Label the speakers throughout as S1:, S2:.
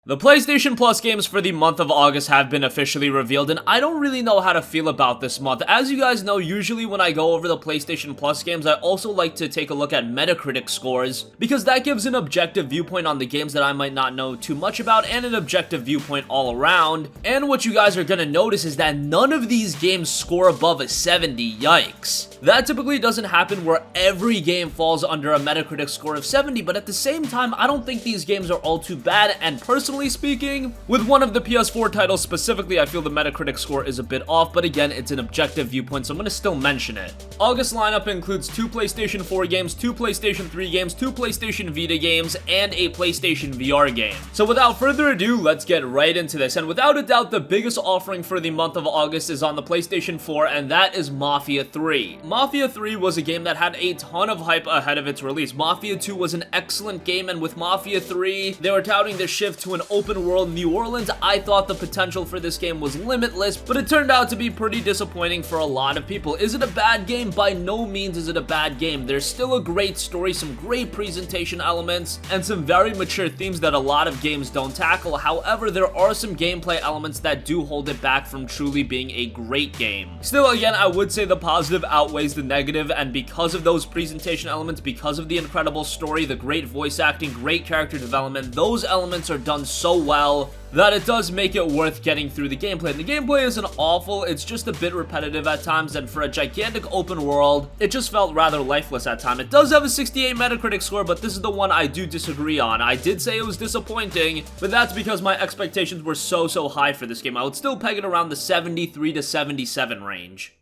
S1: The PlayStation Plus games for the month of August have been officially revealed, and I don't really know how to feel about this month. As you guys know, usually when I go over the PlayStation Plus games, I also like to take a look at Metacritic scores, because that gives an objective viewpoint on the games that I might not know too much about, and an objective viewpoint all around. And what you guys are gonna notice is that none of these games score above a 70, yikes. That typically doesn't happen where every game falls under a Metacritic score of 70, but at the same time, I don't think these games are all too bad, and personally speaking, with one of the PS4 titles specifically, I feel the Metacritic score is a bit off, but again, it's an objective viewpoint, so I'm gonna still mention it. August lineup includes 2 PlayStation 4 games, 2 PlayStation 3 games, 2 PlayStation Vita games, and a PlayStation VR game. So without further ado, let's get right into this, and without a doubt, the biggest offering for the month of August is on the PlayStation 4, and that is Mafia 3. Mafia 3 was a game that had a ton of hype ahead of its release. Mafia 2 was an excellent game, and with Mafia 3, they were touting the shift to an open world New Orleans. I thought the potential for this game was limitless, but it turned out to be pretty disappointing for a lot of people. Is it a bad game? By no means is it a bad game. There's still a great story, some great presentation elements, and some very mature themes that a lot of games don't tackle. However, there are some gameplay elements that do hold it back from truly being a great game. Still, again, I would say the positive outweighs the negative, and because of those presentation elements, because of the incredible story, the great voice acting, great character development, those elements are done so well that it does make it worth getting through the gameplay. And the gameplay isn't awful, it's just a bit repetitive at times, and for a gigantic open world, it just felt rather lifeless at times. It does have a 68 Metacritic score, but this is the one I do disagree on. I did say it was disappointing, but that's because my expectations were so high for this game. I would still peg it around the 73 to 77 range.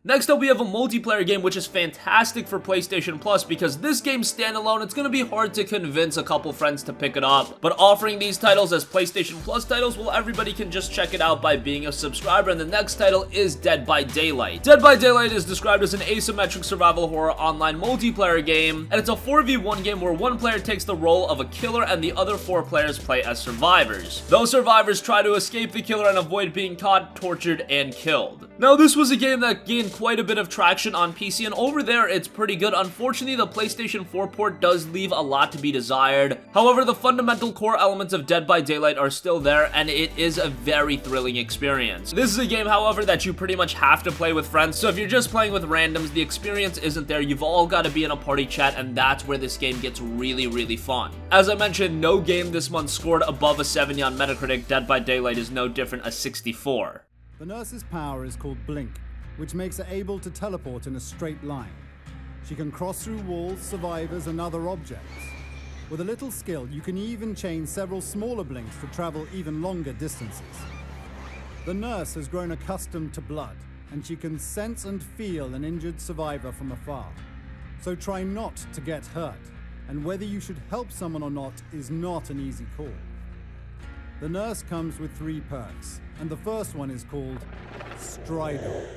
S1: Next up, we have a multiplayer game which is fantastic for PlayStation Plus because this game standalone, it's going to be hard to convince a couple friends to pick it up, but offering these titles as PlayStation Plus titles, well, everybody can just check it out by being a subscriber, and the next title is Dead by Daylight. Dead by Daylight is described as an asymmetric survival horror online multiplayer game, and it's a 4v1 game where one player takes the role of a killer and the other 4 players play as survivors. Those survivors try to escape the killer and avoid being caught, tortured, and killed. Now, this was a game that gained quite a bit of traction on PC, and over there it's pretty good. Unfortunately, the PlayStation 4 port does leave a lot to be desired. However, the fundamental core elements of Dead by Daylight are still there, and it is a very thrilling experience. This is a game, however, that you pretty much have to play with friends, so if you're just playing with randoms, the experience isn't there. You've all got to be in a party chat, and that's where this game gets really fun. As I mentioned, no game this month scored above a 70 on Metacritic. Dead by Daylight is no different, a 64.
S2: The nurse's power is called Blink, which makes her able to teleport in a straight line. She can cross through walls, survivors, and other objects. With a little skill, you can even chain several smaller blinks to travel even longer distances. The nurse has grown accustomed to blood, and she can sense and feel an injured survivor from afar. So try not to get hurt, and whether you should help someone or not is not an easy call. The nurse comes with 3 perks, and the first one is called STRIDOR.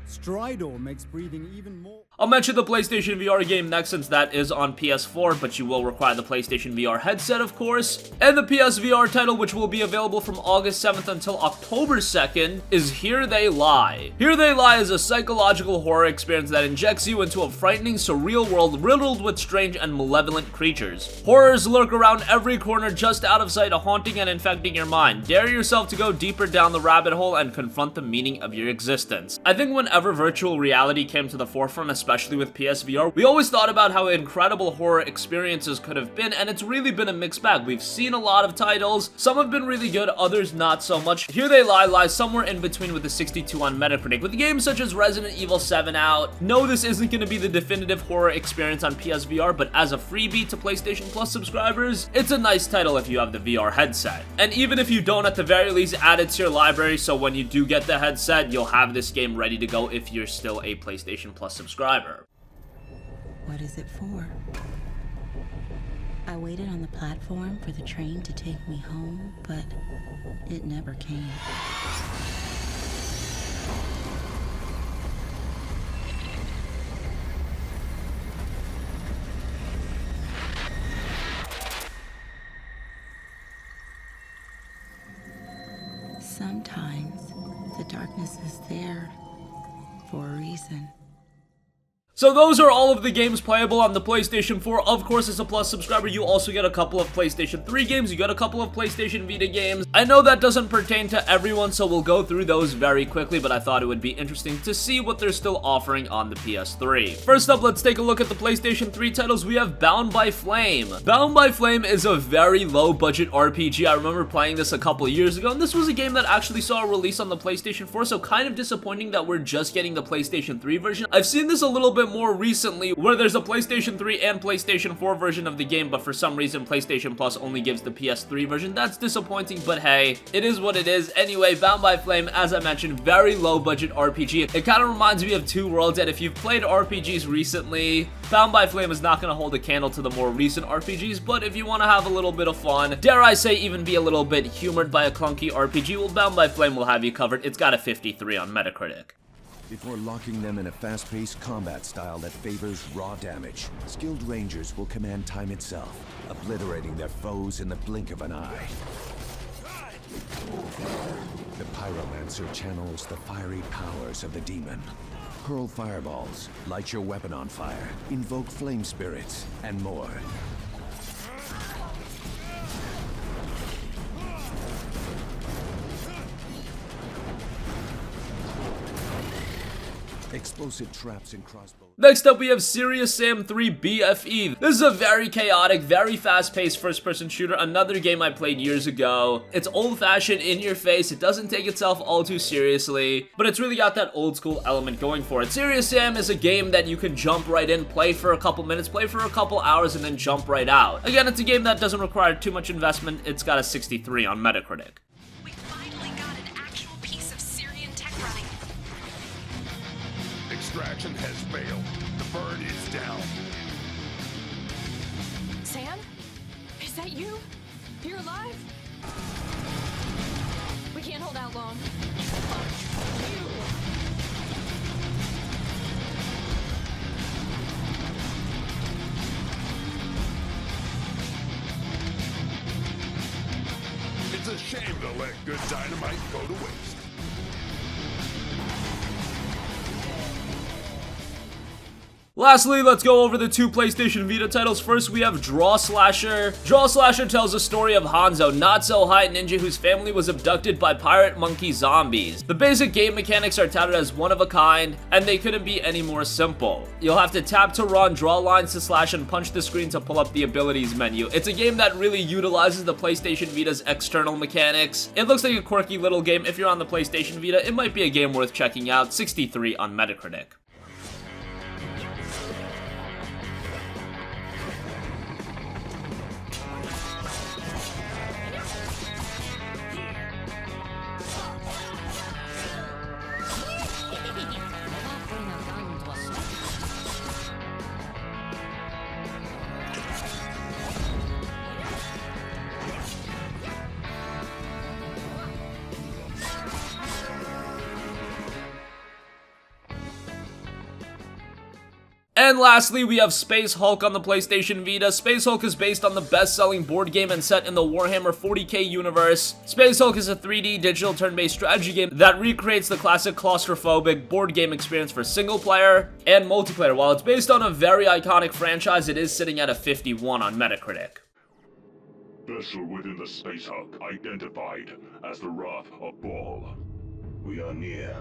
S2: STRIDOR makes breathing even more...
S1: I'll mention the PlayStation VR game next since that is on PS4, but you will require the PlayStation VR headset, of course. And the PSVR title, which will be available from August 7th until October 2nd, is Here They Lie. Here They Lie is a psychological horror experience that injects you into a frightening, surreal world riddled with strange and malevolent creatures. Horrors lurk around every corner just out of sight, haunting and infecting your mind. Dare yourself to go deeper down the rabbit hole and confront the meaning of your existence. I think whenever virtual reality came to the forefront, especially with PSVR, we always thought about how incredible horror experiences could have been, and it's really been a mixed bag. We've seen a lot of titles, some have been really good, others not so much. Here They Lie lies somewhere in between with the 62 on Metacritic. With games such as Resident Evil 7 out, no, this isn't going to be the definitive horror experience on PSVR, but as a freebie to PlayStation Plus subscribers, it's a nice title if you have the VR headset. And even if you don't, at the very least, add it to your library, so when you do get the headset, you'll have this game ready to go if you're still a PlayStation Plus subscriber.
S3: What is it for? I waited on the platform for the train to take me home, but it never came. Sometimes the darkness is there for a reason.
S1: So those are all of the games playable on the PlayStation 4. Of course, as a Plus subscriber, you also get a couple of PlayStation 3 games, you get a couple of PlayStation Vita games. I know that doesn't pertain to everyone, so we'll go through those very quickly, but I thought it would be interesting to see what they're still offering on the PS3. First up, let's take a look at the PlayStation 3 titles. We have Bound by Flame. Bound by Flame is a very low-budget RPG. I remember playing this a couple of years ago, and this was a game that actually saw a release on the PlayStation 4, so kind of disappointing that we're just getting the PlayStation 3 version. I've seen this a little bit more recently where there's a PlayStation 3 and PlayStation 4 version of the game, but for some reason PlayStation Plus only gives the PS3 version. That's disappointing, but hey, it is what it is. Anyway, Bound by Flame, as I mentioned, very low budget RPG. It kind of reminds me of Two Worlds, and if you've played RPGs recently, Bound by Flame is not going to hold a candle to the more recent RPGs, but if you want to have a little bit of fun, dare I say even be a little bit humored by a clunky RPG, well, Bound by Flame will have you covered. It's got a 53 on Metacritic.
S4: Before locking them in a fast-paced combat style that favors raw damage, skilled rangers will command time itself, obliterating their foes in the blink of an eye. The pyromancer channels the fiery powers of the demon. Hurl fireballs, light your weapon on fire, invoke flame spirits, and more. Explosive traps and crossbows.
S1: Next up, we have Serious Sam 3 BFE. This is a very chaotic, very fast-paced first-person shooter, another game I played years ago. It's old-fashioned, in-your-face, it doesn't take itself all too seriously, but it's really got that old-school element going for it. Serious Sam is a game that you can jump right in, play for a couple minutes, play for a couple hours, and then jump right out. Again, it's a game that doesn't require too much investment. It's got a 63 on Metacritic.
S5: Extraction has failed. The bird is down.
S6: Sam? Is that you? You're alive? We can't hold out long.
S5: It's a shame to let good dynamite go to waste.
S1: Lastly, let's go over the two PlayStation Vita titles. First, we have Draw Slasher. Draw Slasher tells the story of Hanzo, not-so-high ninja whose family was abducted by pirate monkey zombies. The basic game mechanics are touted as one of a kind, and they couldn't be any more simple. You'll have to tap to run, draw lines to slash, and punch the screen to pull up the abilities menu. It's a game that really utilizes the PlayStation Vita's external mechanics. It looks like a quirky little game. If you're on the PlayStation Vita, it might be a game worth checking out. 63 on Metacritic. And lastly, we have Space Hulk on the PlayStation Vita. Space Hulk is based on the best-selling board game and set in the Warhammer 40k universe. Space Hulk is a 3D digital turn-based strategy game that recreates the classic claustrophobic board game experience for single-player and multiplayer. While it's based on a very iconic franchise, it is sitting at a 51 on Metacritic.
S5: Vessel within the Space Hulk identified as the Wrath of Baal. We are near.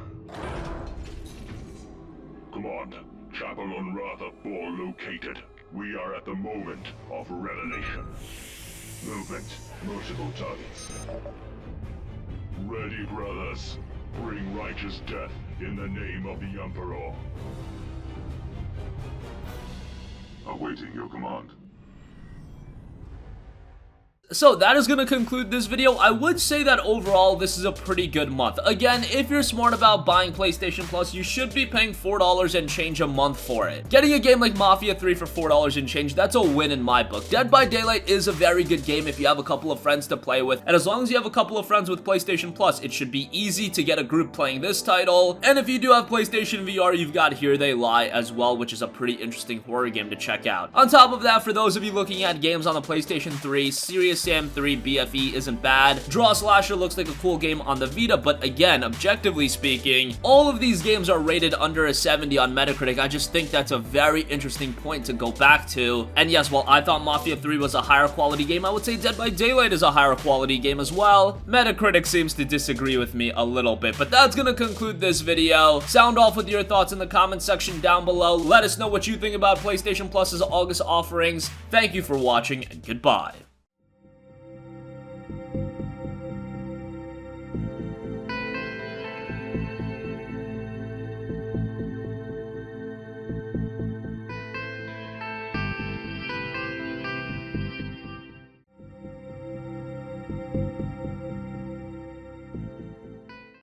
S5: Command. Chapel on Wrath of Baal located. We are at the moment of revelation. Movement. Multiple targets. Ready, brothers. Bring righteous death in the name of the Emperor. Awaiting your command.
S1: So that is going to conclude this video. I would say that overall this is a pretty good month. Again, if you're smart about buying PlayStation Plus, you should be paying $4 and change a month for it. Getting a game like Mafia 3 for $4 and change, that's a win in my book. Dead by Daylight is a very good game if you have a couple of friends to play with, and as long as you have a couple of friends with PlayStation Plus, it should be easy to get a group playing this title. And if you do have PlayStation VR, you've got Here They Lie as well, which is a pretty interesting horror game to check out. On top of that, for those of you looking at games on the PlayStation 3, Serious Sam 3 BFE isn't bad. Draw Slasher looks like a cool game on the Vita, but again, objectively speaking, all of these games are rated under a 70 on Metacritic. I just think that's a very interesting point to go back to. And yes, while I thought Mafia 3 was a higher quality game, I would say Dead by Daylight is a higher quality game as well. Metacritic seems to disagree with me a little bit, but that's gonna conclude this video. Sound off with your thoughts in the comment section down below. Let us know what you think about PlayStation Plus's August offerings. Thank you for watching, and goodbye.